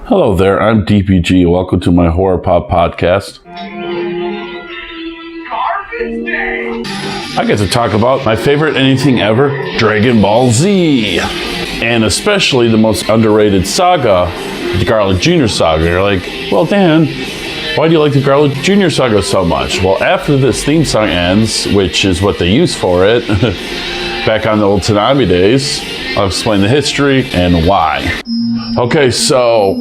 Hello there, I'm DPG. Welcome to my Horror Pop podcast. Garbage Day! I get to talk about my favorite anything ever, Dragon Ball Z. And especially the most underrated saga, the Garlic Jr. Saga. You're like, well, Dan, why do you like the Garlic Jr. Saga so much? Well, after this theme song ends, which is what they use for it, back on the old Toonami days, I'll explain the history and why. Okay, so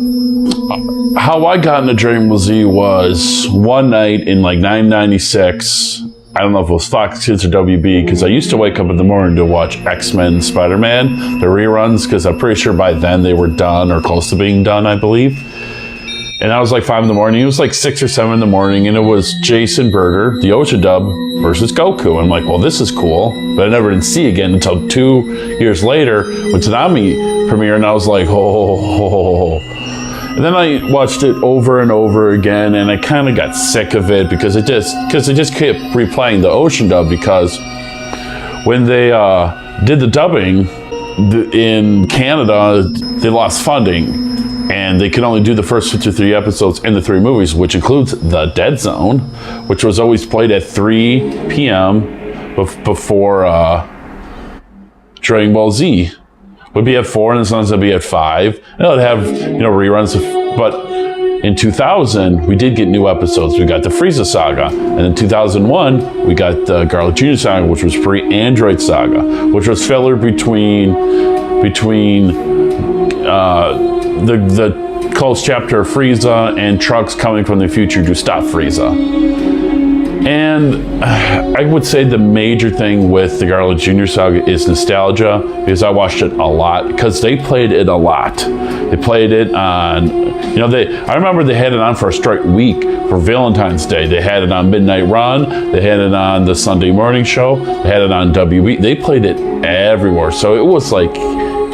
how I got into Dragon Ball Z was one night in like 1996. I don't know if it was Fox Kids or WB, because I used to wake up in the morning to watch X-Men, Spider-Man, the reruns, because I'm pretty sure by then they were done or close to being done, I believe. And I was like 5 in the morning. It was like 6 or 7 in the morning, and it was Jason Berger, the Ocha dub, versus Goku. I'm like, well, this is cool. But I never didn't see again until 2 years later when Toonami premiered, and I was like, oh. And then I watched it over and over again, and I kind of got sick of it because it just kept replaying the Ocean dub, because when they did the dubbing in Canada, they lost funding. And they could only do the first 53 episodes in the 3 movies, which includes The Dead Zone, which was always played at 3 p.m. before Dragon Ball Z. Would be at 4, and sometimes it'd be at 5. And it would have, reruns. But in 2000, we did get new episodes. We got the Frieza Saga. And in 2001, we got the Garlic Jr. Saga, which was pre-Android Saga, which was filler between the close chapter of Frieza and Trunks coming from the future to stop Frieza. And I would say the major thing with the Garlic Jr. Saga is nostalgia, because I watched it a lot, because they played it a lot. They played it on, I remember they had it on for a straight week for Valentine's Day. They had it on Midnight Run. They had it on the Sunday morning show. They had it on WB. They played it everywhere. So it was like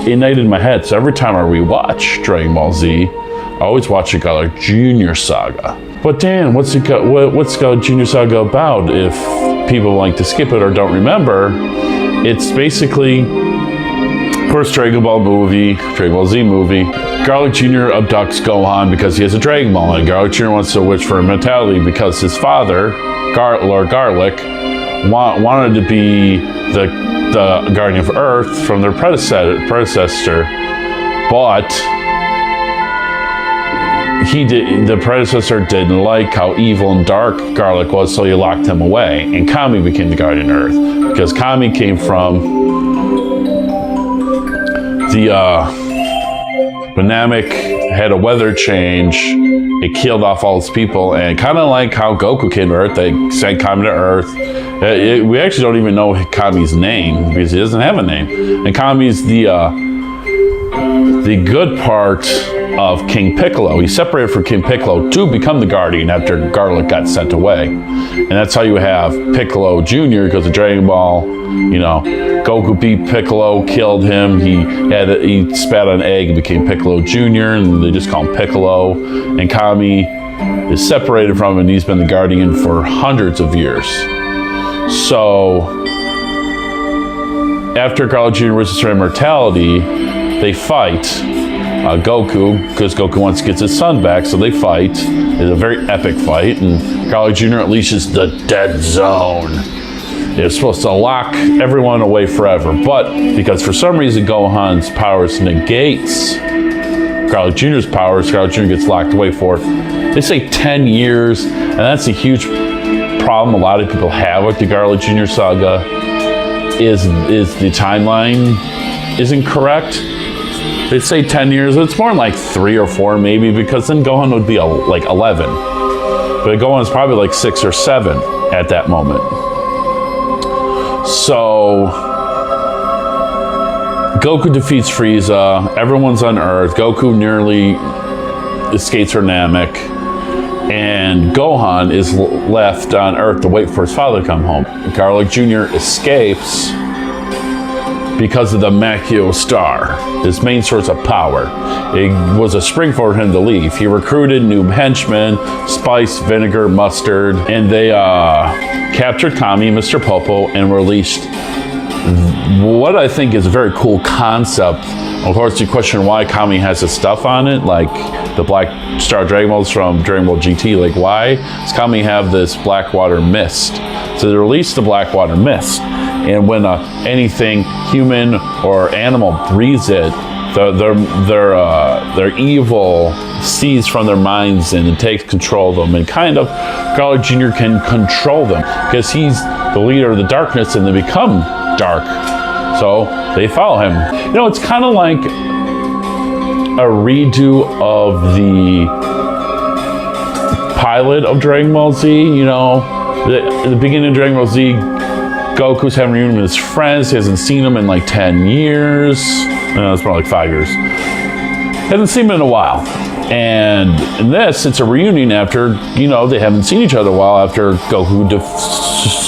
innate in my head. So every time I rewatch Dragon Ball Z, I always watch the Garlic Jr. Saga. But Dan, what's Garlic Jr. Saga about? If people like to skip it or don't remember, it's basically first Dragon Ball Z movie. Garlic Jr. abducts Gohan because he has a Dragon Ball, and Garlic Jr. wants to wish for immortality because his father, Lord Garlic, wanted to be the guardian of Earth from their predecessor, but the predecessor didn't like how evil and dark Garlic was, so he locked him away, and Kami became the guardian of Earth, because Kami came from the when Namek had a weather change. It killed off all its people, and kind of like how Goku came to Earth, they sent Kami to Earth. We actually don't even know Kami's name, because he doesn't have a name. And Kami's the good part of King Piccolo. He separated from King Piccolo to become the Guardian after Garlic got sent away. And that's how you have Piccolo Jr., because of Dragon Ball. Goku beat Piccolo, killed him. He spat on an egg and became Piccolo Jr., and they just call him Piccolo. And Kami is separated from him, and he's been the Guardian for hundreds of years. So after Garlic Jr. wishes for immortality, they fight Goku, because Goku wants to get his son back, so they fight. It's a very epic fight, and Garlic Jr. unleashes the Dead Zone. It's supposed to lock everyone away forever, but because for some reason Gohan's powers negates Garlic Jr.'s powers, Garlic Jr. gets locked away for, they say 10 years, and that's a huge problem a lot of people have with the Garlic Jr. Saga, is the timeline isn't correct. They say 10 years, but it's more like 3 or 4 maybe, because then Gohan would be like 11. But Gohan's probably like 6 or 7 at that moment. So Goku defeats Frieza, everyone's on Earth, Goku nearly escapes from Namek, and Gohan is left on Earth to wait for his father to come home. Garlic Jr. escapes because of the Makio Star, his main source of power. It was a spring for him to leave. He recruited new henchmen, spice, vinegar, mustard, and they captured Kami, Mr. Popo, and released what I think is a very cool concept. Of course, you question why Kami has his stuff on it, like the Black Star Dragon Balls from Dragon Ball GT. Like, why does Kami have this black water mist? So they release the black water mist, and when anything human or animal breathes it, their evil sees from their minds and it takes control of them. And kind of, Garlic Jr. can control them because he's the leader of the darkness, and they become dark. So they follow him. You know, it's kind of like a redo of the pilot of Dragon Ball Z. You know, the beginning of Dragon Ball Z, Goku's having a reunion with his friends. He hasn't seen them in like 10 years. No, it's probably like 5 years. Hasn't seen him in a while. And in this, it's a reunion after, you know, they haven't seen each other a while after Goku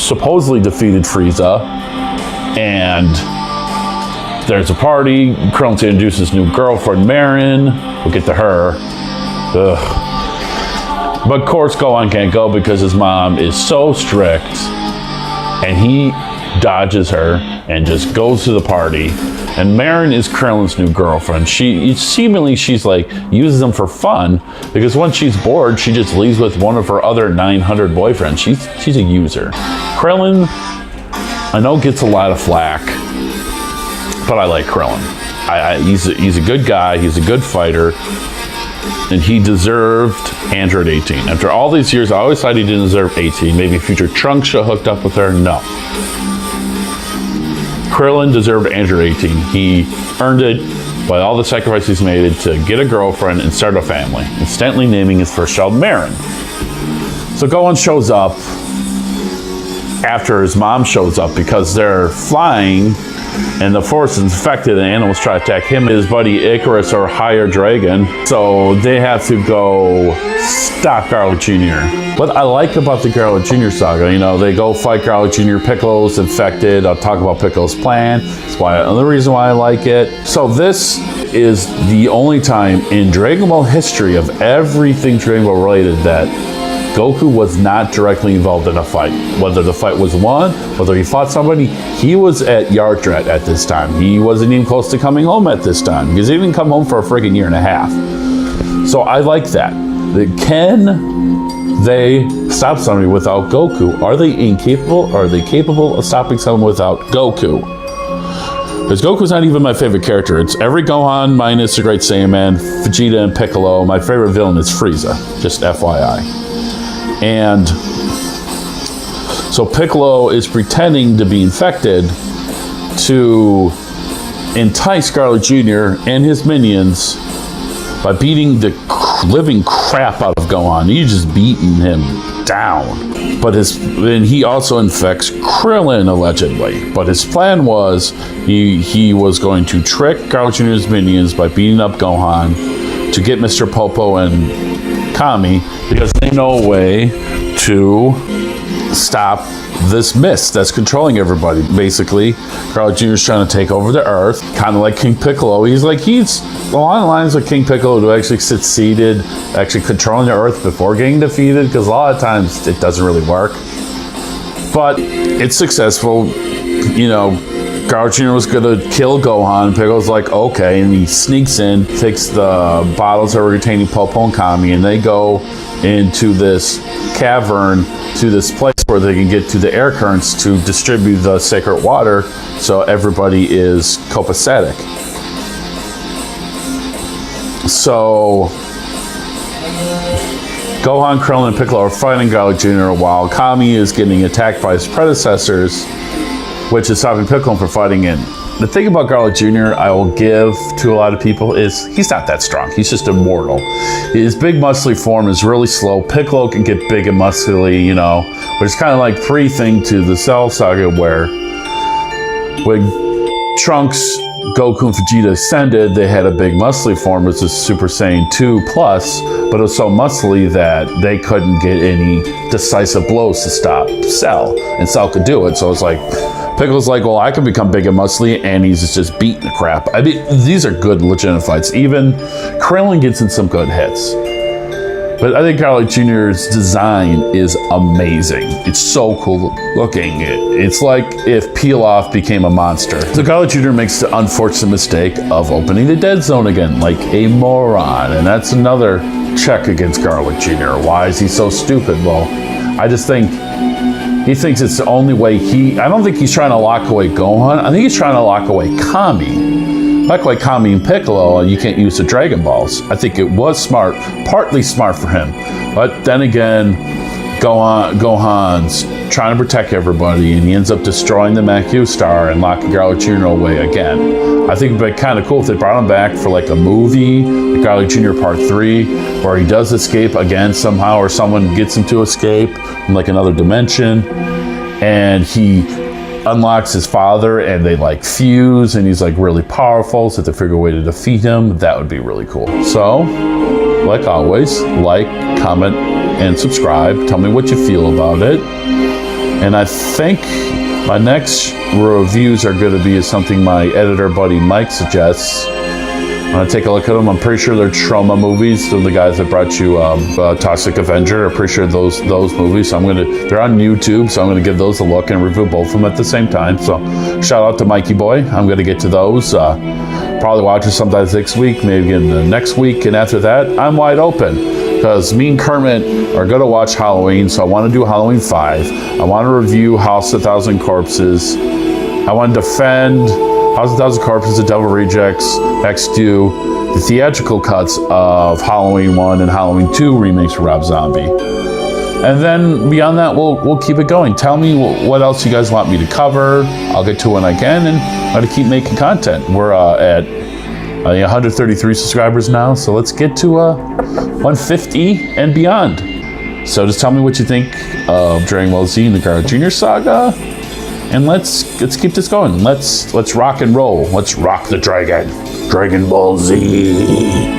supposedly defeated Frieza. And there's a party. Krillin's to introduce his new girlfriend, Marin. We'll get to her. Ugh. But of course, Gohan can't go because his mom is so strict. And he dodges her and just goes to the party. And Marin is Krillin's new girlfriend. She's like, uses them for fun, because when she's bored, she just leaves with one of her other 900 boyfriends. She's a user. Krillin, I know, gets a lot of flack, but I like Krillin. He's a good guy. He's a good fighter. And he deserved Android 18. After all these years, I always thought he didn't deserve 18. Maybe future Trunks should have hooked up with her. No. Krillin deserved Android 18. He earned it by all the sacrifices he made to get a girlfriend and start a family, instantly naming his first child Marin. So Gohan shows up after his mom shows up because they're flying and the force is infected and animals try to attack him and his buddy Icarus or Higher Dragon. So they have to go stop Garlic Jr. What I like about the Garlic Jr. saga, you know, they go fight Garlic Jr. Piccolo's infected. I'll talk about Piccolo's plan. That's why another reason why I like it. So this is the only time in Dragon Ball history of everything Dragon Ball related that Goku was not directly involved in a fight. Whether the fight was won, whether he fought somebody, he was at Yardrat at this time. He wasn't even close to coming home at this time because he didn't come home for a freaking year and a half. So I like that. Can they stop somebody without Goku? Are they incapable? Or are they capable of stopping someone without Goku? Because Goku's not even my favorite character. It's every Gohan minus the Great Saiyaman, Vegeta, and Piccolo. My favorite villain is Frieza, just FYI. And so Piccolo is pretending to be infected to entice Garlic Jr. and his minions by beating the living crap out of Gohan. He's just beating him down. But he also infects Krillin, allegedly. But his plan was he was going to trick Garlic Jr.'s minions by beating up Gohan to get Mr. Popo and Kami, because they know a way to stop this mist that's controlling everybody. Basically, Garlic Jr. is trying to take over the Earth, kind of like King Piccolo. He's along the lines of King Piccolo, who actually succeeded, actually controlling the Earth before getting defeated, because a lot of times it doesn't really work. But it's successful. You know, Garlic Jr. was going to kill Gohan. Piccolo's like, okay, and he sneaks in, takes the bottles that were containing Popo and Kami, and they go into this cavern to this place where they can get to the air currents to distribute the sacred water so everybody is copacetic. So Gohan, Krillin, and Piccolo are fighting Garlic Jr. while Kami is getting attacked by his predecessors, which is stopping Piccolo from fighting in. The thing about Garlic Jr. I will give to a lot of people is he's not that strong. He's just immortal. His big muscly form is really slow. Piccolo can get big and muscly, you know, which is kind of like pre-thing to the Cell Saga where when Trunks, Goku, and Vegeta ascended, they had a big muscly form, which is Super Saiyan 2 plus, but it was so muscly that they couldn't get any decisive blows to stop Cell, and Cell could do it. So it's like, Piccolo's like, well, I can become big and muscly, and he's just beating the crap. I mean, these are good, legitimate fights. Even Krillin gets in some good hits. But I think Garlic Jr.'s design is amazing. It's so cool looking. It's like if Pilaf became a monster. So Garlic Jr. makes the unfortunate mistake of opening the dead zone again, like a moron. And that's another check against Garlic Jr. Why is he so stupid? Well, I just think he thinks it's the only way I don't think he's trying to lock away Gohan. I think he's trying to lock away Kami. Lock away Kami and Piccolo, and you can't use the Dragon Balls. I think it was smart, partly smart for him. But then again, Gohan's trying to protect everybody, and he ends up destroying the Macu Star and locking Garlic Jr. away again. I think it'd be kind of cool if they brought him back for like a movie, like Garlic Jr. Part 3, where he does escape again somehow, or someone gets him to escape in like another dimension, and he unlocks his father and they like fuse and he's like really powerful, so they figure a way to defeat him. That would be really cool. So, like always, like, comment, and subscribe. Tell me what you feel about it. And I think my next reviews are going to be something my editor buddy Mike suggests. I'm going to take a look at them. I'm pretty sure they're Trauma movies. They're the guys that brought you Toxic Avenger. I'm pretty sure those movies. So they're on YouTube, so I'm going to give those a look and review both of them at the same time. So shout out to Mikey Boy. I'm going to get to those. Probably watch it sometime next week, maybe in the next week. And after that, I'm wide open, because me and Kermit are going to watch Halloween. So I want to do Halloween 5. I want to review House of 1,000 Corpses. I want to defend House of 1,000 Corpses, The Devil Rejects, X2, the theatrical cuts of Halloween 1 and Halloween 2 remakes for Rob Zombie. And then beyond that, we'll keep it going. Tell me what else you guys want me to cover. I'll get to when I can, and I'm going to keep making content. We're at 133 subscribers now, so let's get to 150 and beyond. So just tell me what you think of Dragon Ball Z and the Garlic Jr. saga. And let's keep this going. Let's rock and roll. Let's rock the dragon. Dragon Ball Z.